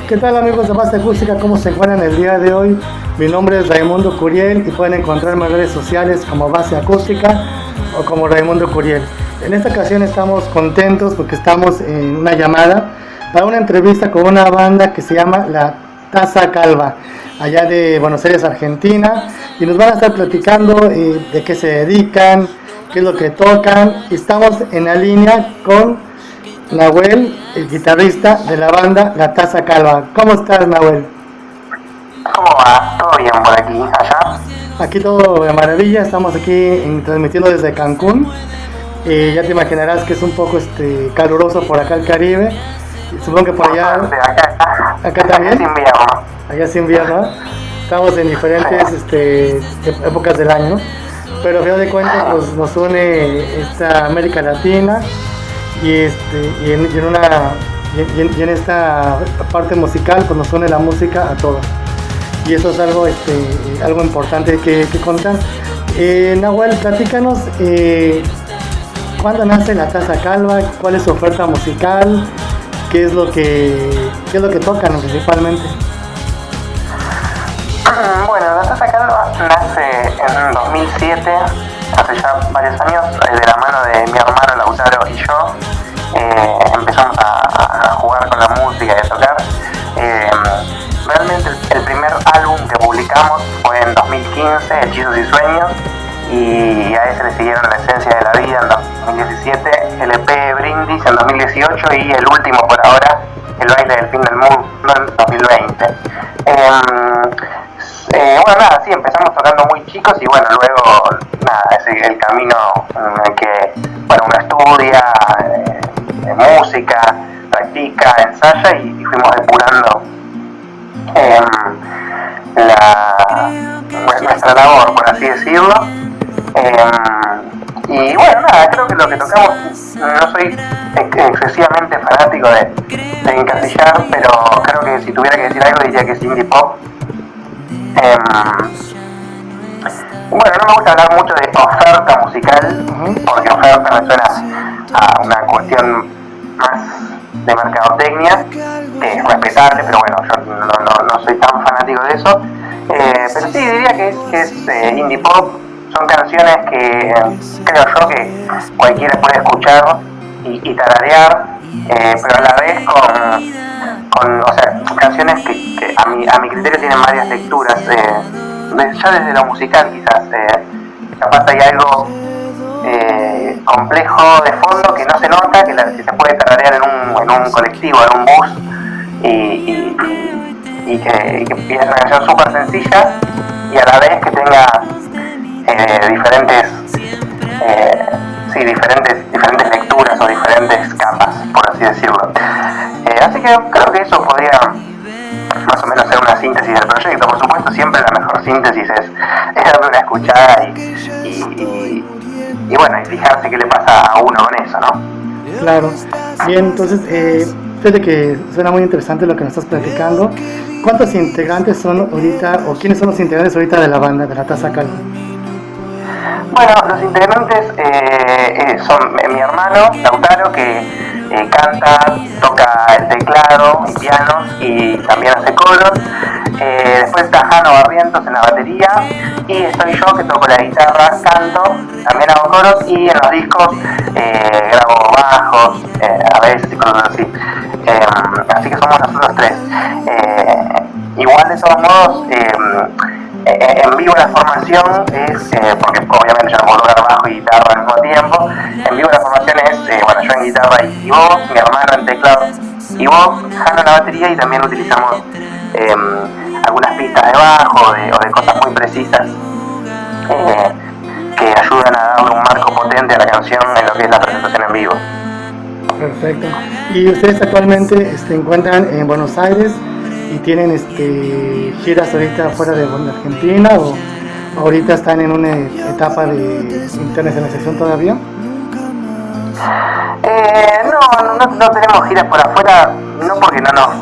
¿Qué tal amigos de Base Acústica? ¿Cómo se encuentran el día de hoy? Mi nombre es Raimundo Curiel y pueden encontrarme en redes sociales como Base Acústica o como Raimundo Curiel. En esta ocasión estamos contentos porque estamos en una llamada para una entrevista con una banda que se llama La Taza Calva, allá de Buenos Aires, Argentina, y nos van a estar platicando de qué se dedican, qué es lo que tocan. Estamos en la línea con Nahuel, el guitarrista de la banda La Taza Calva. ¿Cómo estás, Nahuel? ¿Cómo va? ¿Todo bien por aquí? ¿Allá? Aquí todo de maravilla. Estamos aquí transmitiendo desde Cancún. Ya te imaginarás que es un poco caluroso por acá el Caribe. Supongo que por allá... Acá también. Es invierno. Allá es invierno. Estamos en diferentes épocas del año, ¿no? Pero a final de cuentas pues, nos une esta América Latina y en esta parte musical pues nos une la música a todos, y eso es algo importante que contar. Nahuel, platícanos cuándo nace La Taza Calva, cuál es su oferta musical, qué es lo que tocan principalmente. Bueno, La Taza Calva nace en 2007, hace ya varios años, de la mano de mi hermano Lautaro y yo. Empezamos a jugar con la música y a tocar. Realmente el primer álbum que publicamos fue en 2015, Hechizos y Sueños, y a ese le siguieron La Esencia de la Vida en 2017, el EP Brindis en 2018 y el último por ahora, El Baile del Fin del Mundo en 2020. Bueno, nada, sí, empezamos tocando muy chicos y bueno, luego, nada, es el camino en el que, bueno, uno estudia música, practica, ensaya y fuimos depurando nuestra labor, por así decirlo. Y bueno, nada, creo que lo que tocamos, no soy excesivamente fanático de encasillar, pero creo que si tuviera que decir algo diría que es indie pop. Bueno, no me gusta hablar mucho de oferta musical, porque oferta me suena a una cuestión más de mercadotecnia, que es respetable, pero bueno, yo no soy tan fanático de eso. Pero sí, diría que es indie pop. Son canciones que creo yo que cualquiera puede escuchar y tararear, pero a la vez o sea, canciones que a mi criterio tienen varias lecturas, ya desde lo musical quizás, capaz hay algo complejo de fondo que no se nota, que se puede tararear en un colectivo, en un bus, y que es una canción súper sencilla y a la vez que tenga diferentes lecturas o diferentes capas, por así decirlo. Así que creo que eso podría más o menos ser una síntesis del proyecto. Por supuesto, siempre la mejor síntesis es darle una escuchada y bueno, y fijarse qué le pasa a uno con eso, ¿no? Claro. Bien, entonces, fíjate que suena muy interesante lo que nos estás platicando. ¿Cuántos integrantes son ahorita, o quiénes son los integrantes ahorita de la banda, de La Taza Calva? Bueno, los integrantes son mi hermano, Lautaro, que canta, toca el teclado y pianos y también hace coros. Después está Jano Barrientos en la batería y estoy yo que toco la guitarra, canto, también hago coros y en los discos grabo bajos, a veces y cosas así. Así que somos nosotros tres. Igual de todos modos, en vivo la formación es, porque obviamente yo no puedo tocar bajo y guitarra al mismo tiempo, en vivo la formación es, bueno, yo en guitarra y voz, mi hermano en teclado y voz, Jano en la batería, y también utilizamos algunas pistas de bajo o de cosas muy precisas que ayudan a darle un marco potente a la canción en lo que es la presentación en vivo. Perfecto. ¿Y ustedes actualmente se encuentran en Buenos Aires y tienen giras ahorita fuera de Argentina, o ahorita están en una etapa de internacionalización todavía? No tenemos giras por afuera, no porque no nos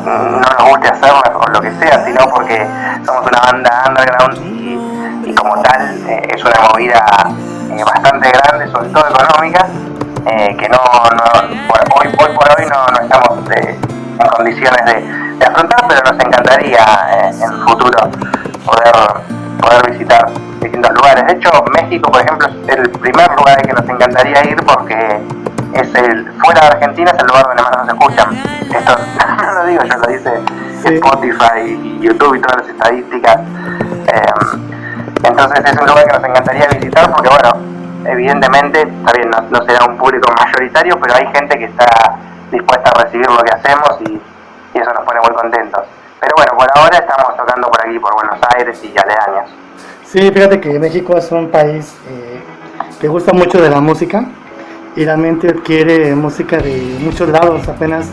guste hacerlas o lo que sea, sino porque somos una banda underground y como tal es una movida bastante grande, sobre todo económica, que hoy por hoy no estamos en condiciones de afrontar, pero nos encantaría en el futuro poder visitar distintos lugares. De hecho, México, por ejemplo, es el primer lugar al que nos encantaría ir porque fuera de Argentina es el lugar donde más nos escuchan. Esto no lo digo yo, lo dice Spotify y YouTube y todas las estadísticas. Entonces es un lugar que nos encantaría visitar porque, bueno, evidentemente, está bien, no será un público mayoritario, pero hay gente que está dispuesta a recibir lo que hacemos y eso nos pone muy contentos. Pero bueno, por ahora estamos tocando por aquí, por Buenos Aires y aledaños. Sí, fíjate que México es un país que gusta mucho de la música y realmente adquiere música de muchos lados. Apenas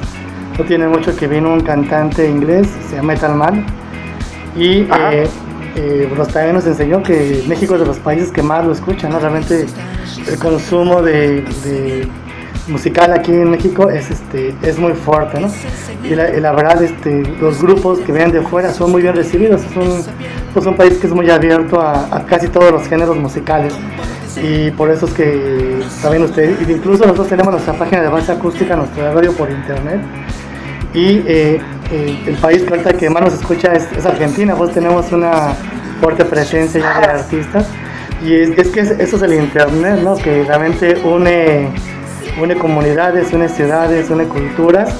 no tiene mucho que vino un cantante inglés, se llama Metal Man, y también nos enseñó que México es de los países que más lo escuchan, ¿no? Realmente el consumo de musical aquí en México es muy fuerte, ¿no? Y la verdad, los grupos que vienen de fuera son muy bien recibidos. Es un país que es muy abierto a casi todos los géneros musicales, y por eso es que también ustedes, incluso nosotros tenemos nuestra página de base acústica, nuestra radio por internet, y el país que ahorita que más nos escucha es Argentina. Pues tenemos una fuerte presencia ya de artistas, y es que eso es el internet, ¿no? Que realmente une comunidades, une ciudades, une culturas,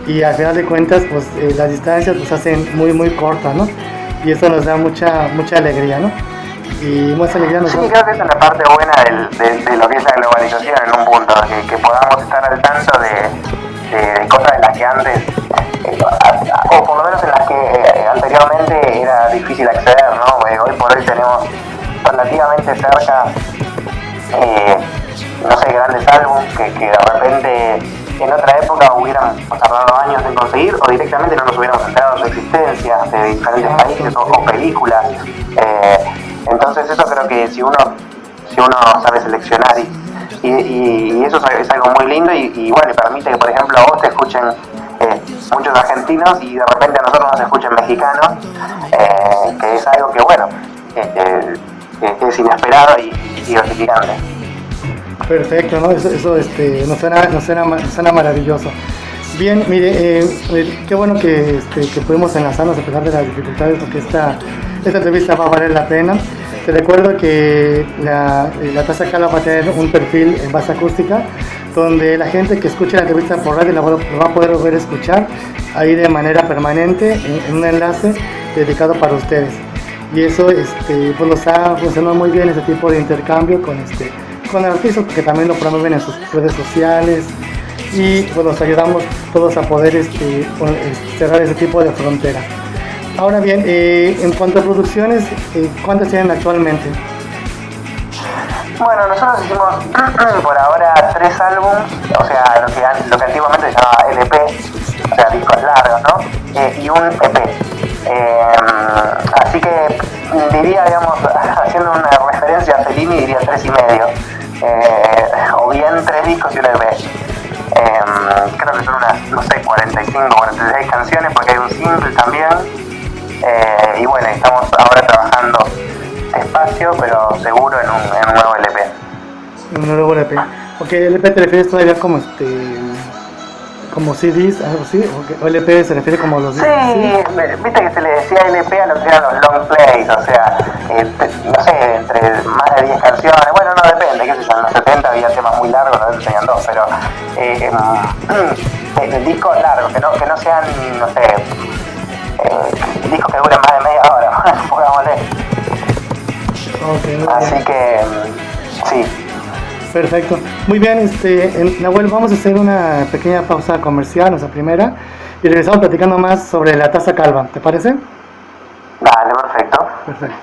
y al final de cuentas pues las distancias pues hacen muy cortas, ¿no? Y eso nos da mucha alegría, ¿no? Y mucha alegría nos da. Sí, creo que esa es la parte buena de lo que es la globalización en un punto, que podamos estar al tanto de cosas de las que antes, o por lo menos en las que anteriormente era difícil acceder, ¿no? Hoy por hoy tenemos relativamente cerca no sé, grandes álbumes que de repente en otra época hubieran tardado años en conseguir, o directamente no nos hubiéramos enterado de su existencia, de diferentes países o películas. Entonces eso creo que si uno sabe seleccionar y eso es algo muy lindo y bueno, y permite que por ejemplo a vos te escuchen muchos argentinos y de repente a nosotros nos escuchen mexicanos, que es algo que bueno, que es inesperado y gratificante. Perfecto, ¿no? Eso nos suena maravilloso. Bien, mire, qué bueno que pudimos enlazarnos a pesar de las dificultades, porque esta entrevista va a valer la pena. Te recuerdo que la Taza Calva va a tener un perfil en base acústica, donde la gente que escuche la entrevista por radio lo va a poder volver a escuchar ahí de manera permanente en un enlace dedicado para ustedes. Y eso pues nos ha funcionado muy bien, ese tipo de intercambio con artistas, porque también lo promueven en sus redes sociales, y pues nos ayudamos todos a poder cerrar ese tipo de fronteras. Ahora bien, en cuanto a producciones, ¿cuántas tienen actualmente? Bueno, nosotros hicimos por ahora 3 álbumes, o sea, lo que antiguamente se llamaba LP, o sea, discos largos, ¿no? Y un EP. Así que diría, digamos, haciendo una referencia a Fellini, diría 3 y medio. O bien 3 discos y un EP. Creo que son unas, no sé, 45, 46 canciones, porque hay un single también. Y bueno, estamos ahora trabajando despacio, pero seguro en un nuevo LP. Un nuevo LP. Ok, LP te refieres todavía como CDs, algo así, o LP se refiere como los discos. Sí, viste que se le decía LP a lo que eran los long plays, o sea, no sé, entre más de 10 canciones, bueno, no depende, qué sé yo, en los 70 había temas muy largos, no tenían 2, pero discos largos, que no sean, no sé, discos que duren más de media hora, pongámosle. Okay, así que, sí. Perfecto. Muy bien, Nahuel, vamos a hacer una pequeña pausa comercial, nuestra primera, y regresamos platicando más sobre la Taza Calva, ¿te parece? Dale, perfecto. Perfecto.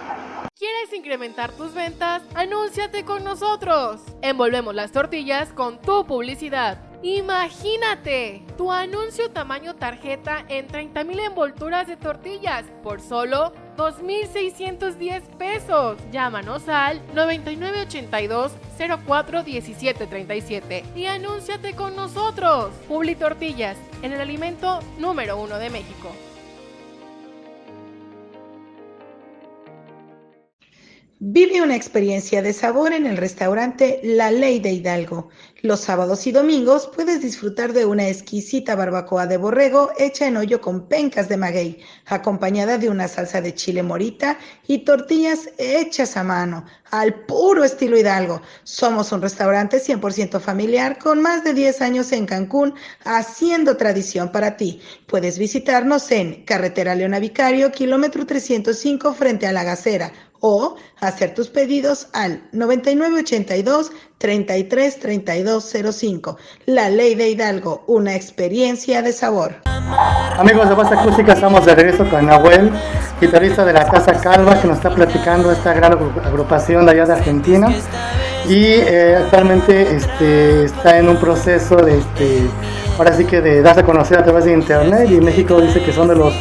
¿Quieres incrementar tus ventas? ¡Anúnciate con nosotros! Envolvemos las tortillas con tu publicidad. ¡Imagínate! Tu anuncio tamaño tarjeta en 30,000 envolturas de tortillas por solo 2,610 pesos. Llámanos al 9982 04 17 37 y anúnciate con nosotros. Publi Tortillas, en el alimento número 1 de México. Vive una experiencia de sabor en el restaurante La Ley de Hidalgo. Los sábados y domingos puedes disfrutar de una exquisita barbacoa de borrego hecha en hoyo con pencas de maguey, acompañada de una salsa de chile morita y tortillas hechas a mano, al puro estilo Hidalgo. Somos un restaurante 100% familiar con más de 10 años en Cancún, haciendo tradición para ti. Puedes visitarnos en Carretera Leona Vicario, kilómetro 305 frente a La Gacera, o hacer tus pedidos al 9982 33 3205. La Ley de Hidalgo, una experiencia de sabor. Amigos de Base Acústica, estamos de regreso con Nahuel, guitarrista de la Casa Calva, que nos está platicando esta gran agrupación de allá de Argentina. Y actualmente está en un proceso de, ahora sí que de darse a conocer a través de internet, y México dice que son de los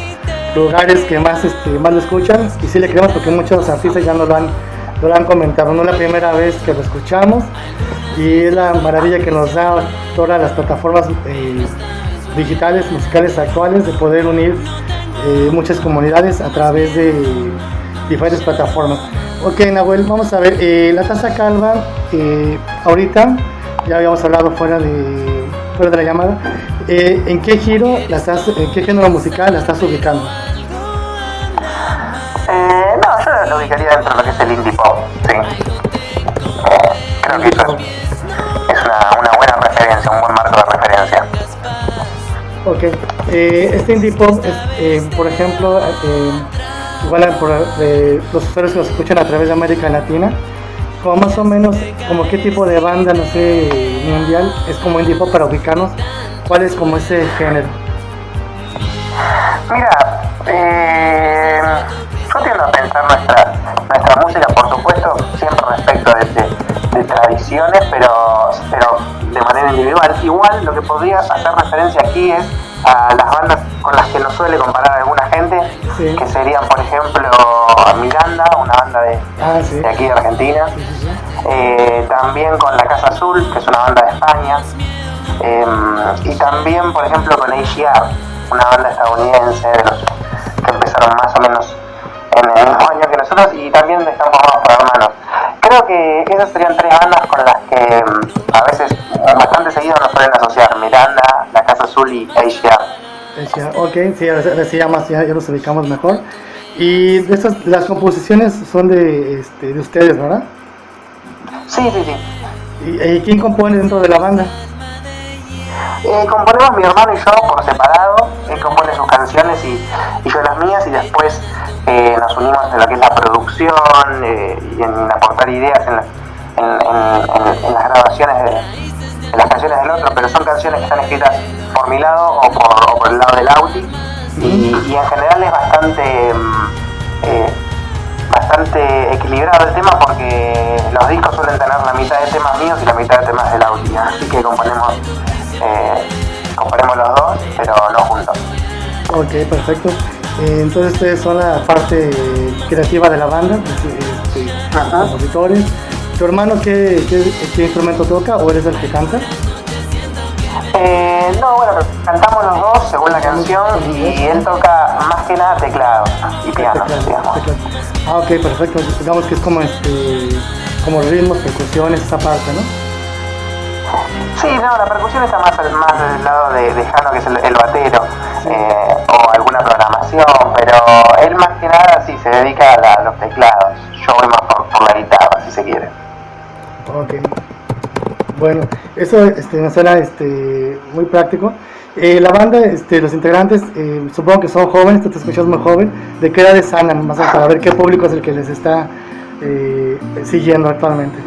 lugares que más lo escuchan, y sí le creemos porque muchos artistas ya nos lo han comentado. No es la primera vez que lo escuchamos, y es la maravilla que nos da todas las plataformas digitales, musicales actuales, de poder unir muchas comunidades a través de diferentes plataformas. Ok, Nahuel, vamos a ver, la Casa Calva, ahorita ya habíamos hablado fuera de la llamada, ¿en qué género musical la estás ubicando? No, yo lo ubicaría dentro de lo que es el indie pop, sí. Creo que eso es una buena referencia, un buen marco de referencia. Ok, este indie pop es, por ejemplo, igual por los usuarios que nos escuchan a través de América Latina, como más o menos, como qué tipo de banda, no sé, mundial, es como indie pop para ubicarnos, ¿cuál es como ese género? Mira, yo tiendo a pensar nuestra música, por supuesto, siempre respecto de tradiciones, pero de manera individual. Igual lo que podría hacer referencia aquí es a las bandas con las que nos suele comparar alguna gente, sí, que serían, por ejemplo, Miranda, una banda de aquí de Argentina, también con La Casa Azul, que es una banda de España, y también, por ejemplo, con AGR, una banda estadounidense de los que empezaron más o menos en el mismo año que nosotros, y también están formados por hermanos. Creo que esas serían tres bandas con las que a veces bastante seguido nos suelen asociar: Miranda, La Casa Azul y AGR. Ok, sí, ya los ubicamos mejor. Y de estas, las composiciones son de ustedes, ¿verdad? Sí. ¿Y quién compone dentro de la banda? Componemos mi hermano y yo por separado. Él compone sus canciones y yo las mías, y después nos unimos en lo que es la producción y en aportar ideas en las grabaciones de las canciones del otro, pero son canciones que están escritas por mi lado o por el lado del Auti, y en general es bastante equilibrado el tema, porque los discos suelen tener la mitad de temas míos y la mitad de temas del Auti, así que componemos los dos, pero no juntos. Ok, perfecto. Entonces ustedes son la parte creativa de la banda, compositores. ¿Tu hermano qué instrumento toca, o eres el que canta? No, bueno, cantamos los dos según la canción, y él toca más que nada teclado y piano, digamos. Ah, ok, perfecto. Digamos que es como ritmos, percusiones, esa parte, ¿no? Sí, no, la percusión está más del lado de Jano, que es el batero, o alguna programación, pero él más que nada sí se dedica a los teclados. Yo voy más por la guitarra, si se quiere. Ok. Bueno, eso me suena muy práctico. La banda, los integrantes, supongo que son jóvenes, tú te escuchas muy joven. ¿De qué edades andan? Más o menos, para ver qué público es el que les está siguiendo actualmente.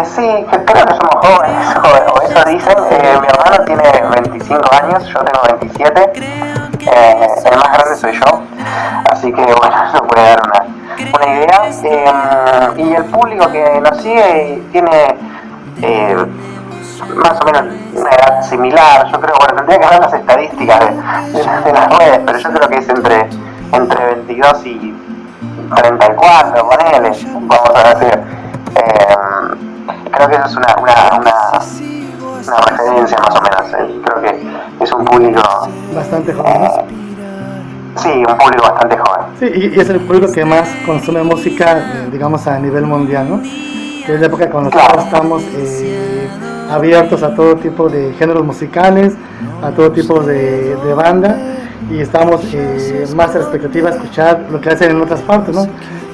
Sí, creo que somos jóvenes, o eso dicen. Mi hermano tiene 25 años, yo tengo 27. El más grande soy yo, así que bueno, eso puede dar una idea. Y el público que nos sigue tiene más o menos una edad similar. Yo creo, bueno, tendría que ver las estadísticas de las redes, pero yo creo que es entre 22 y 34, ponele, vamos a decir. Creo que eso es una referencia más o menos. Creo que es un público bastante joven. Sí, un público bastante joven. Sí, y es el público que más consume música, digamos, a nivel mundial, ¿no? Que es la época cuando nosotros estamos abiertos a todo tipo de géneros musicales, a todo tipo de banda, y estamos más a la expectativa de escuchar lo que hacen en otras partes, ¿no?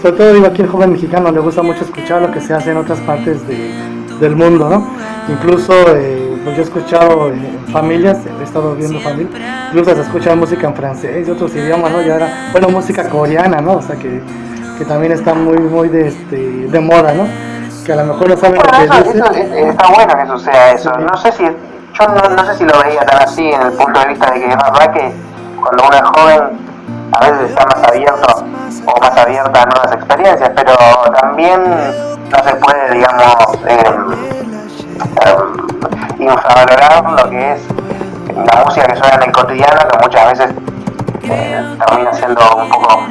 Sobre todo, digo, aquí el joven mexicano le gusta mucho escuchar lo que se hace en otras partes del mundo, ¿no? Incluso, pues yo he escuchado familias, he estado viendo familias, incluso se escucha música en francés y otros idiomas, ¿no? Y ahora, bueno, música coreana, ¿no? O sea, que también está muy de moda, ¿no? Que a lo mejor no saben lo que dice. Eso, está bueno que suceda eso. Sí. No sé si, yo no sé si lo veía tan así en el punto de vista de que es verdad que cuando uno es joven a veces está más abierto o más abierta a nuevas experiencias, pero también no se puede, digamos, infravalorar lo que es la música que suena en el cotidiano, que muchas veces termina siendo un poco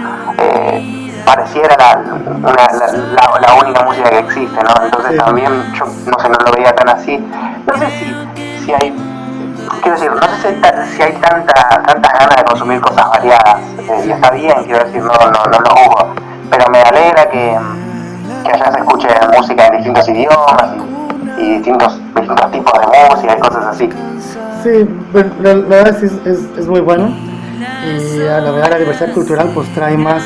pareciera la única música que existe, ¿no? Entonces sí. También yo no lo veía tan así. No sé si hay, quiero decir, no sé si hay tantas ganas de consumir cosas variadas, y está bien, quiero decir, no lo juzgo, pero me alegra que allá se escuche música en distintos idiomas y distintos tipos de música y cosas así. Sí, la verdad sí es muy bueno, y la verdad la diversidad cultural pues trae más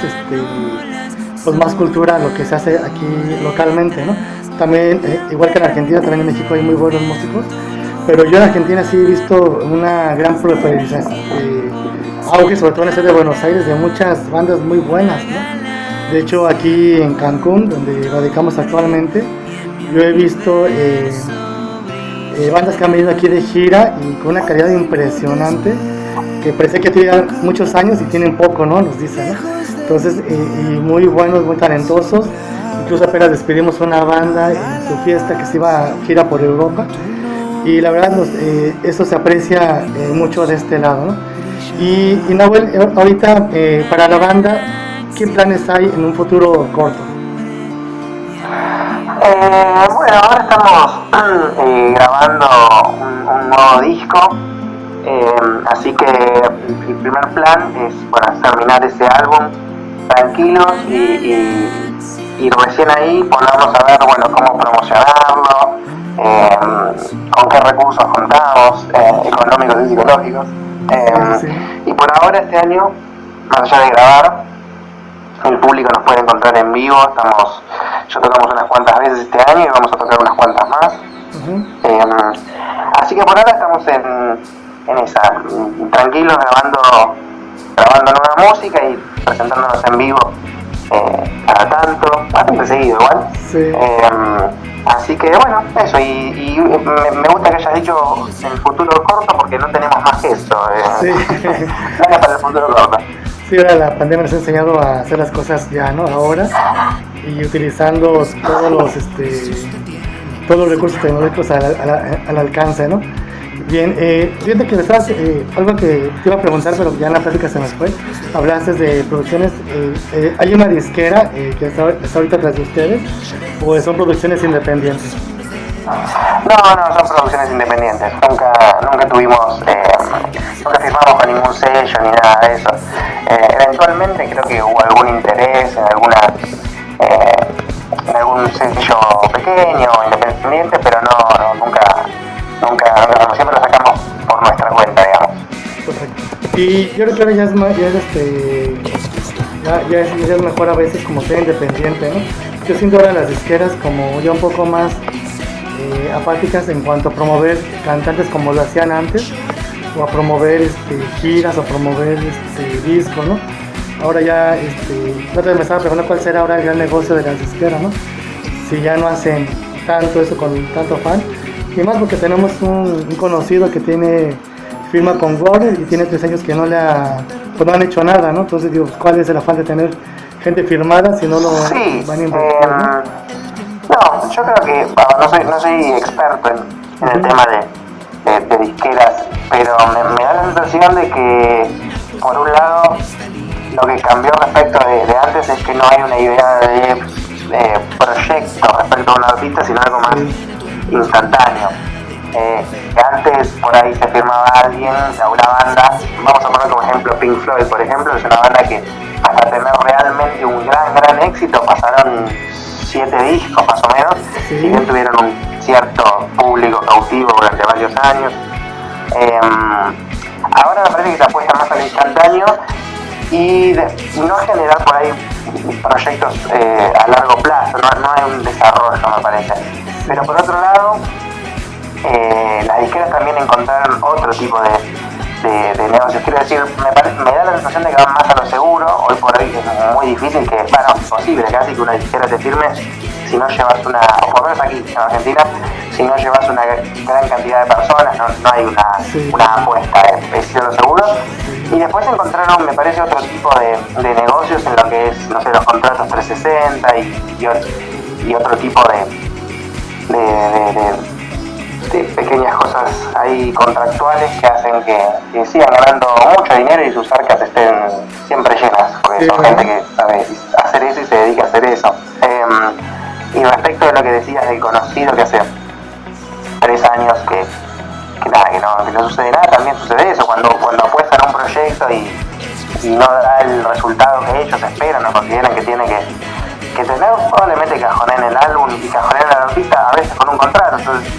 pues más cultura a lo que se hace aquí localmente, ¿no? También, igual que en Argentina, también en México hay muy buenos músicos, pero yo en Argentina sí he visto una gran proliferación, auge, sobre todo en el sur de Buenos Aires, de muchas bandas muy buenas, ¿no? De hecho, aquí en Cancún, donde radicamos actualmente, yo he visto bandas que han venido aquí de gira y con una calidad impresionante, que parece que tienen muchos años y tienen poco, ¿no? Nos dicen, ¿no? Entonces, y muy buenos, muy talentosos. Incluso apenas despedimos una banda en su fiesta que se iba a gira por Europa, y la verdad eso se aprecia mucho de este lado, ¿no? Y Nahuel, ahorita para la banda, ¿qué planes hay en un futuro corto? Bueno, ahora estamos grabando un nuevo disco, así que el primer plan es, bueno, terminar ese álbum tranquilos y recién ahí ponernos a ver, bueno, cómo promocionarlo, con qué recursos contamos, económicos y psicológicos. Sí. Y por ahora este año, más allá de grabar, el público nos puede encontrar en vivo. Ya tocamos unas cuantas veces este año y vamos a tocar unas cuantas más. Así que por ahora estamos en esa, tranquilos, grabando nueva música y presentándonos en vivo cada tanto, bastante seguido igual. Sí. Así que bueno, eso, y me gusta que hayas dicho en el futuro corto, porque no tenemos más que eso. Sí. Para el futuro corto. Sí, ahora la pandemia nos ha enseñado a hacer las cosas ya, ¿no? Ahora, y utilizando todos los recursos tecnológicos al alcance, ¿no? Bien, fíjate que algo que te iba a preguntar, pero ya en la plática se me fue. Hablaste de producciones, ¿hay una disquera que está ahorita atrás de ustedes, o son producciones independientes? No, son producciones independientes. Nunca tuvimos, nunca firmamos con ningún sello ni nada de eso. Eventualmente creo que hubo algún interés en algún sello pequeño o independiente, pero nunca, siempre lo sacamos por nuestra cuenta, digamos. Perfecto. Y yo creo que ahora ya es mejor a veces como ser independiente, ¿no? Yo siento ahora las disqueras como ya un poco más apáticas en cuanto a promover cantantes como lo hacían antes, o a promover giras, o promover discos, ¿no? Ahora ya, la otra vez me estaba preguntando cuál será ahora el gran negocio de las disqueras, ¿no? Si ya no hacen tanto eso con tanto fan, y más porque tenemos un conocido que firma con Warner y tiene 3 años que no han hecho nada, ¿no? Entonces digo, ¿cuál es el afán de tener gente firmada si no lo van a invertir, ¿no? No, yo creo que no soy experto en el tema de disqueras, pero me da la sensación de que, por un lado, lo que cambió respecto de antes es que no hay una idea de proyecto respecto a un artista, sino algo más instantáneo. Que antes por ahí se firmaba alguien de una banda, vamos a poner como ejemplo Pink Floyd, por ejemplo, es una banda que hasta tener realmente un gran éxito pasaron 7 discos más o menos, si bien tuvieron un cierto público cautivo durante varios años. Ahora me parece que se apuesta más al instantáneo y no generar por ahí proyectos a largo plazo, no hay un desarrollo, me parece. Pero por otro lado, las disqueras también encontraron otro tipo de negocios. Quiero decir, me da la sensación de que van más a lo seguro. Hoy por hoy es muy difícil que, bueno, imposible casi que una disquera te firme si no llevas una, o por lo menos aquí en Argentina, si no llevas una gran cantidad de personas, no hay una apuesta, es lo seguro. Y después encontraron, me parece, otro tipo de negocios en lo que es, no sé, los contratos 360 y otro tipo de pequeñas cosas ahí contractuales que hacen que sigan ganando mucho dinero y sus arcas estén siempre llenas, porque son gente que sabe hacer eso y se dedica a hacer eso. Y respecto de lo que decías del conocido que hace 3 años que no sucede nada, también sucede eso, cuando apuestan a un proyecto y no da el resultado que ellos esperan o consideran que tiene que tener, probablemente cajoneen el álbum y cajoneen al artista a veces con un contrato, entonces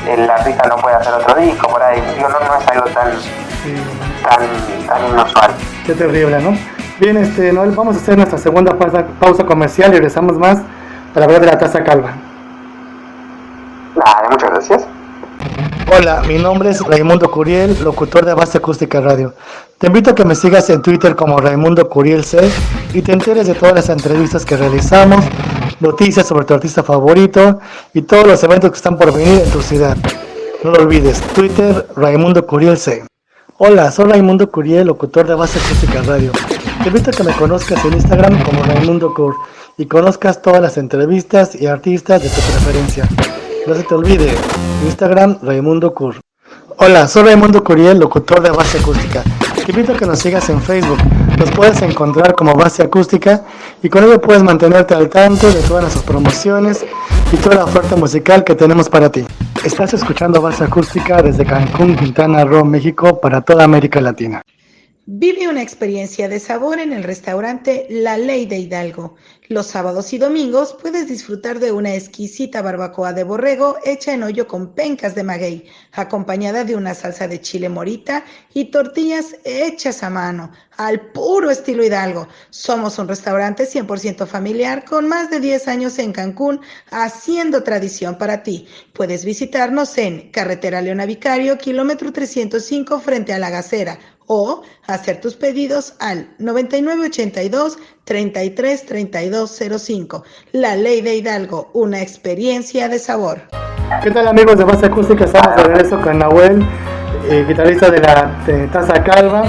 el artista no puede hacer otro disco por ahí, digo, no es algo tan inusual. Qué terrible, ¿no? Bien, Noel, vamos a hacer nuestra segunda pausa comercial y regresamos más para hablar de la taza calva. Dale, muchas gracias. Hola, mi nombre es Raimundo Curiel, locutor de Base Acústica Radio. Te invito a que me sigas en Twitter como Raimundo Curiel C y te enteres de todas las entrevistas que realizamos, noticias sobre tu artista favorito y todos los eventos que están por venir en tu ciudad. No lo olvides, Twitter Raimundo Curiel C. Hola, soy Raimundo Curiel, locutor de Base Acústica Radio. Te invito a que me conozcas en Instagram como Raimundo Cur y conozcas todas las entrevistas y artistas de tu preferencia. No se te olvide, Instagram Raimundo Cur. Hola, soy Raimundo Curiel, locutor de Base Acústica. Te invito a que nos sigas en Facebook. Nos puedes encontrar como Base Acústica y con ello puedes mantenerte al tanto de todas nuestras promociones y toda la oferta musical que tenemos para ti. Estás escuchando Base Acústica desde Cancún, Quintana Roo, México, para toda América Latina. Vive una experiencia de sabor en el restaurante La Ley de Hidalgo. Los sábados y domingos puedes disfrutar de una exquisita barbacoa de borrego hecha en hoyo con pencas de maguey, acompañada de una salsa de chile morita y tortillas hechas a mano, al puro estilo Hidalgo. Somos un restaurante 100% familiar con más de 10 años en Cancún, haciendo tradición para ti. Puedes visitarnos en Carretera Leona Vicario, kilómetro 305 frente a La Gacera, o hacer tus pedidos al 9982-333205. La Ley de Hidalgo, una experiencia de sabor. ¿Qué tal, amigos de Base Acústica? Estamos de regreso con Nahuel, guitarrista de la Taza Calva,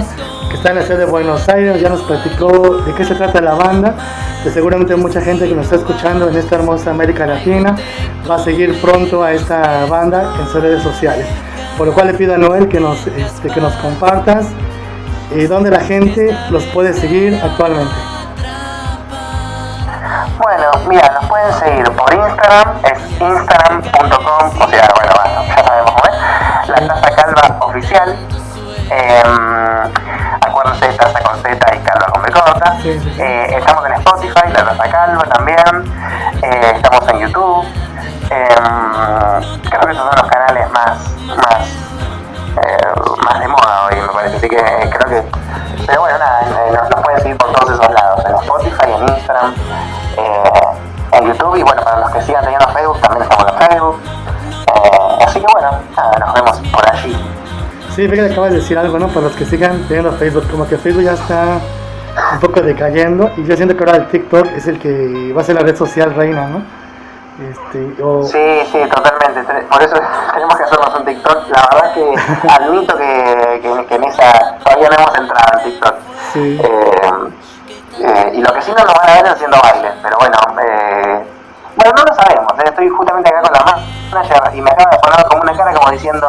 que está en la ciudad de Buenos Aires. Ya nos platicó de qué se trata la banda, que seguramente mucha gente que nos está escuchando en esta hermosa América Latina va a seguir pronto a esta banda en sus redes sociales. Por lo cual le pido a Noel que nos compartas dónde la gente los puede seguir actualmente. Bueno, mira, nos pueden seguir por Instagram, es instagram.com, o sea, bueno, ya sabemos cómo es, la Taza Calva Oficial. Acuérdense, Taza con Z y Calva con B corta. Sí. Estamos en Spotify, la Taza Calva también. Estamos en YouTube. Creo que esos son los canales más de moda hoy, me parece. Así que creo que, pero bueno, nada, nos pueden seguir por todos esos lados, en Spotify, en Instagram, en YouTube, y bueno, para los que sigan teniendo Facebook, también estamos en Facebook. Así que bueno, nada, nos vemos por allí. Sí, fíjate que acabas de decir algo, ¿no? Para los que sigan teniendo Facebook, como que Facebook ya está un poco decayendo, y yo siento que ahora el TikTok es el que va a ser la red social reina, ¿no? Sí, totalmente. Por eso tenemos que hacernos un TikTok. La verdad que admito que en esa todavía no hemos entrado en TikTok. Sí. Y lo que sí no nos van a ver es haciendo bailes, pero bueno, no lo sabemos. Estoy justamente acá con la manager y me acaba de poner como una cara como diciendo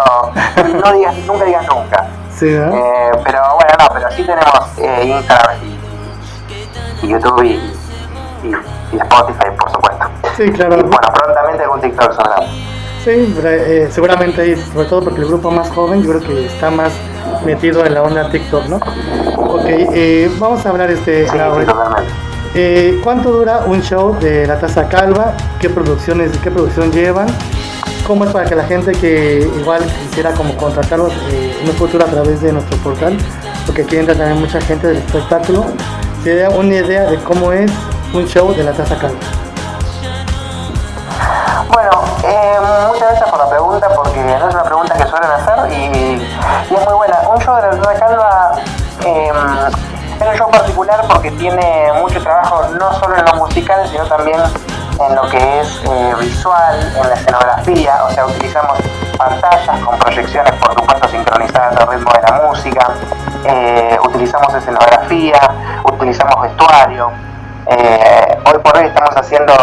nunca digas nunca. Sí, ¿no? Pero bueno, pero sí tenemos Instagram y YouTube y Spotify, por supuesto. Sí, claro. Y bueno, prontamente algún TikTok sonará. Sí, Sí, seguramente ahí, sobre todo porque el grupo más joven, yo creo que está más metido en la onda TikTok, ¿no? Ok, vamos a hablar Sí, totalmente. ¿cuánto dura un show de La Taza Calva? ¿Qué producción llevan? ¿Cómo es para que la gente que igual quisiera como contratarlos en un futuro a través de nuestro portal? Porque aquí entra también mucha gente del espectáculo. Se da una idea de cómo es un show de La Taza Calva. Bueno, muchas gracias por la pregunta, porque no es una pregunta que suelen hacer y es muy buena. Un show de La Taza Calva es un show particular porque tiene mucho trabajo, no solo en lo musical, sino también en lo que es visual, en la escenografía. O sea, utilizamos pantallas con proyecciones, por supuesto, sincronizadas al ritmo de la música, utilizamos escenografía, utilizamos vestuario. Hoy por hoy estamos haciendo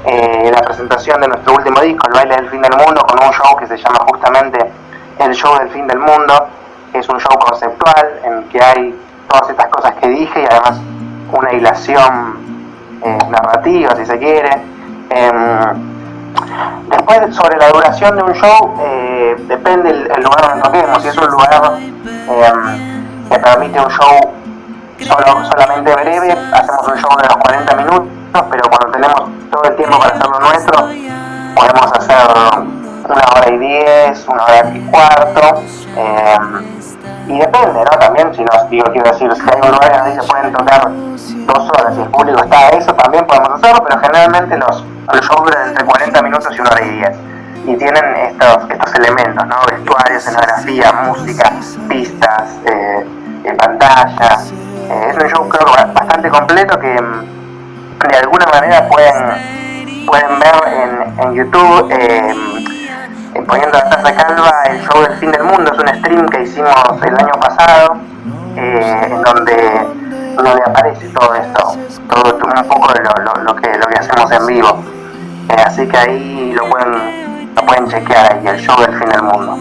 la presentación de nuestro último disco, El Baile del Fin del Mundo, con un show que se llama justamente El Show del Fin del Mundo. Es un show conceptual en que hay todas estas cosas que dije y además una hilación narrativa, si se quiere. Después, sobre la duración de un show, depende el lugar donde toquemos. Si es un lugar que permite un show solamente breve, hacemos un show de los 40 minutos, pero cuando tenemos todo el tiempo para hacerlo nuestro, podemos hacer 1 hora y 10, 1 hora y cuarto. Y depende, ¿no? También, si quiero decir, si hay un lugar donde se pueden tocar 2 horas y el público está a eso, también podemos hacerlo, pero generalmente los shows duran entre 40 minutos y 1 hora y 10. Y tienen estos elementos, ¿no? Vestuario, escenografía, música, pistas, pantalla. Es un show, creo, bastante completo que de alguna manera pueden ver en YouTube. Poniendo La Taza Calva, El Show del Fin del Mundo. Es un stream que hicimos el año pasado, en donde aparece todo esto, todo un poco de lo que hacemos en vivo. Así que ahí lo pueden chequear ahí, El Show del Fin del Mundo.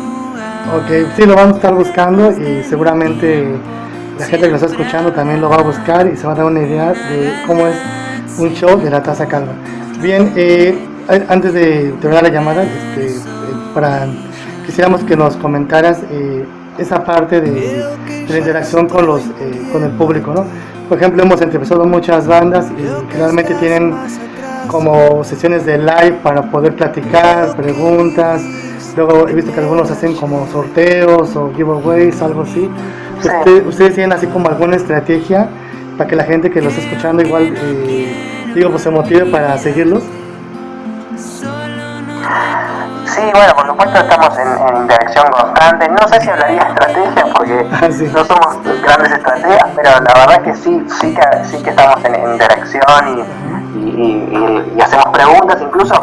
Ok, sí, lo vamos a estar buscando y seguramente la gente que nos está escuchando también lo va a buscar y se va a dar una idea de cómo es un show de La Taza Calva. Bien, antes de terminar la llamada, quisiéramos que nos comentaras esa parte de la interacción con el público, ¿no? Por ejemplo, hemos entrevistado muchas bandas y generalmente tienen como sesiones de live para poder platicar, preguntas. Luego he visto que algunos hacen como sorteos o giveaways, algo así. Sí. ¿Ustedes tienen así como alguna estrategia para que la gente que los está escuchando igual pues se motive para seguirlos? Sí, bueno, por supuesto estamos en interacción constante. No sé si hablaría de estrategia porque sí. No somos grandes estrategas, pero la verdad que sí que estamos en interacción y hacemos preguntas. Incluso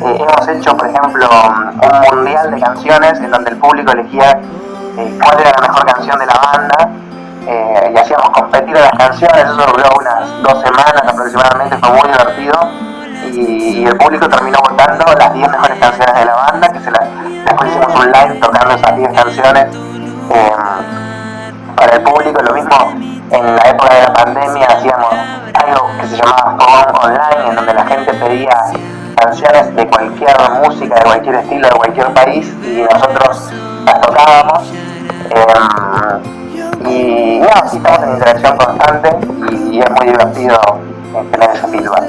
hemos hecho, por ejemplo, un mundial de canciones en donde el público elegía cuál era la mejor canción de la banda, y hacíamos competir a las canciones. Eso duró unas 2 semanas aproximadamente, fue muy divertido. Y el público terminó votando las 10 mejores canciones de la banda, después hicimos un live tocando esas 10 canciones para el público. Lo mismo en la época de la pandemia, hacíamos algo que se llamaba Fogón Online, en donde la gente pedía canciones de cualquier música, de cualquier estilo, de cualquier país, y nosotros las tocábamos. Y sí, estamos en interacción constante y es muy divertido tener ese feedback.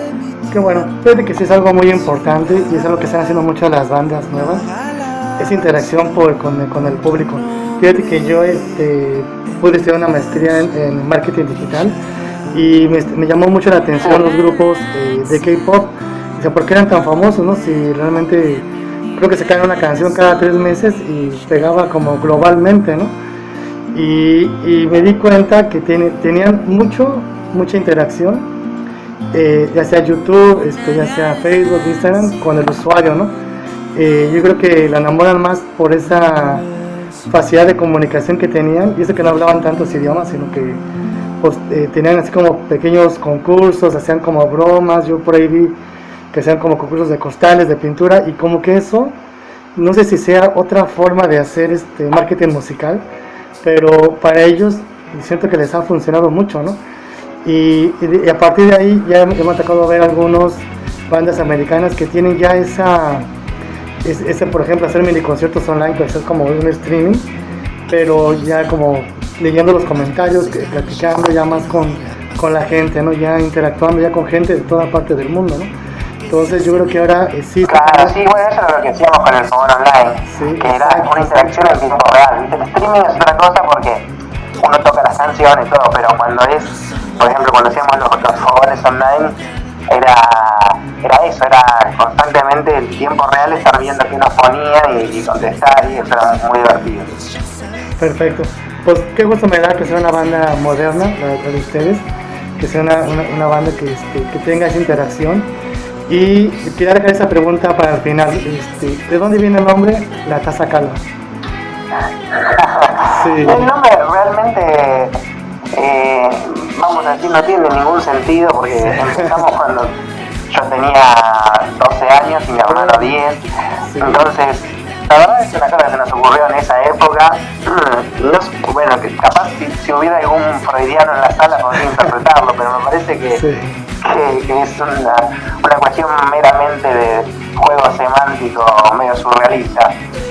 Qué bueno, fíjate que sí es algo muy importante y es algo que están haciendo muchas las bandas nuevas, esa interacción con el público. Fíjate que yo pude estudiar una maestría en marketing digital y me llamó mucho la atención los grupos de K-pop. O sea, ¿por qué eran tan famosos, no? Si realmente creo que sacaban una canción cada 3 meses y pegaba como globalmente, ¿no? Y me di cuenta que tenían mucha interacción, ya sea YouTube, ya sea Facebook, Instagram, con el usuario, ¿no? Yo creo que la enamoran más por esa facilidad de comunicación que tenían, y eso que no hablaban tantos idiomas, sino que pues, tenían así como pequeños concursos, hacían como bromas. Yo por ahí vi que hacían como concursos de costales, de pintura, y como que eso, no sé si sea otra forma de hacer marketing musical, pero para ellos siento que les ha funcionado mucho, ¿no? Y a partir de ahí ya me ha tocado ver algunas bandas americanas que tienen ya por ejemplo, hacer mini conciertos online, pues es como un streaming, pero ya como leyendo los comentarios, platicando ya más con la gente, ¿no? Ya interactuando ya con gente de toda parte del mundo, ¿no? Entonces yo creo que ahora existe... Claro, sí, bueno, eso es lo que hacíamos con el fogón online, sí, que era una interacción en tiempo real, ¿viste? El streaming es otra cosa porque uno toca las canciones y todo, pero cuando es, por ejemplo, cuando hacíamos los fogones online, era eso, era constantemente el tiempo real estar viendo qué nos ponía y contestar, y eso era muy divertido. Perfecto. Pues qué gusto me da que sea una banda moderna, la de ustedes, que sea una banda que tenga esa interacción. Y quería dejar esa pregunta para el final. ¿De dónde viene el nombre La Taza Calva? Sí. El nombre realmente, vamos a decir, no tiene ningún sentido porque empezamos cuando yo tenía 12 años y mi hermano 10. Sí. Entonces, la verdad es una cosa que se nos ocurrió en esa época. No, bueno, que capaz si hubiera algún freudiano en la sala podría interpretarlo, pero me parece que, sí, que es una cuestión meramente de juego semántico medio surrealista.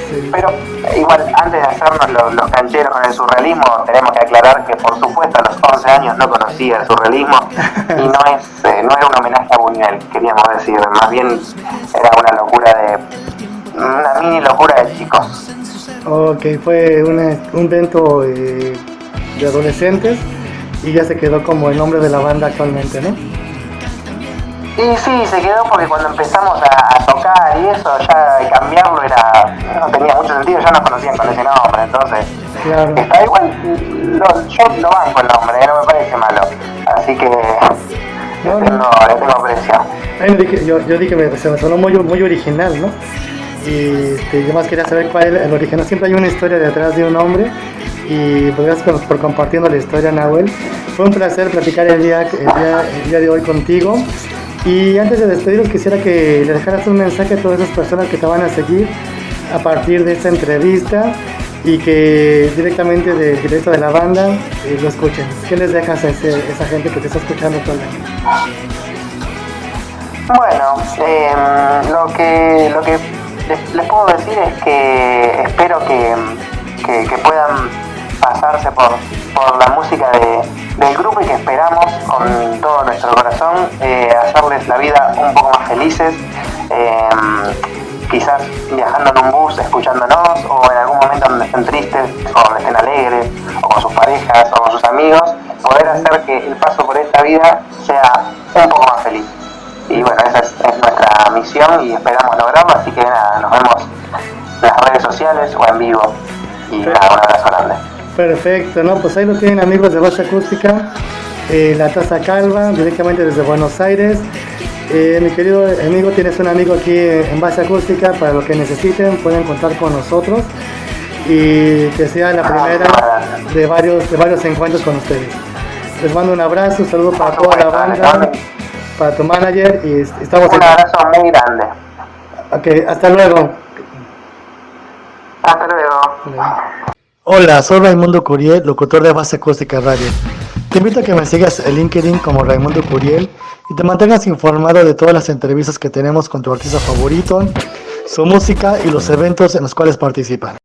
Sí. Pero igual, antes de hacernos los cancheros con el surrealismo, tenemos que aclarar que por supuesto a los 11 años no conocía el surrealismo y no era un homenaje a Buñuel, queríamos decir, más bien era una mini locura de chicos. Ok, fue un invento de adolescentes y ya se quedó como el nombre de la banda actualmente, ¿no? Y sí, se quedó porque cuando empezamos a tocar y eso, ya cambiarlo no tenía mucho sentido, ya nos conocían con ese nombre, entonces claro. Está igual, yo lo banco el nombre, no me parece malo, así que le tengo aprecio. Yo dije, se me sonó muy original, ¿no? Y yo más quería saber cuál era el original. Siempre hay una historia detrás de un nombre y gracias por compartiendo la historia, Nahuel. Fue un placer platicar el día de hoy contigo. Y antes de despedirnos quisiera que le dejaras un mensaje a todas esas personas que te van a seguir a partir de esta entrevista y que directamente del directo de la banda lo escuchen. ¿Qué les dejas a esa gente que te está escuchando actualmente? Bueno, lo que les puedo decir es que espero que puedan pasarse por la música del grupo y que esperamos con todo nuestro corazón hacerles la vida un poco más felices, quizás viajando en un bus escuchándonos o en algún momento donde estén tristes o donde estén alegres o con sus parejas o con sus amigos, poder hacer que el paso por esta vida sea un poco más feliz. Y bueno, esa es nuestra misión y esperamos lograrlo, así que nada, nos vemos en las redes sociales o en vivo y nada, un abrazo grande. Perfecto, ¿no? Pues ahí lo tienen, amigos de Base Acústica, La Taza Calva, directamente desde Buenos Aires. Mi querido amigo, tienes un amigo aquí en Base Acústica, para lo que necesiten pueden contar con nosotros y que sea la primera de varios encuentros con ustedes. Les mando un abrazo, un saludo para toda la banda, para tu manager y estamos un abrazo muy grande. Ok, hasta luego. Hasta luego. Hola, soy Raimundo Curiel, locutor de Base Acústica Radio. Te invito a que me sigas en LinkedIn como Raimundo Curiel y te mantengas informado de todas las entrevistas que tenemos con tu artista favorito, su música y los eventos en los cuales participan.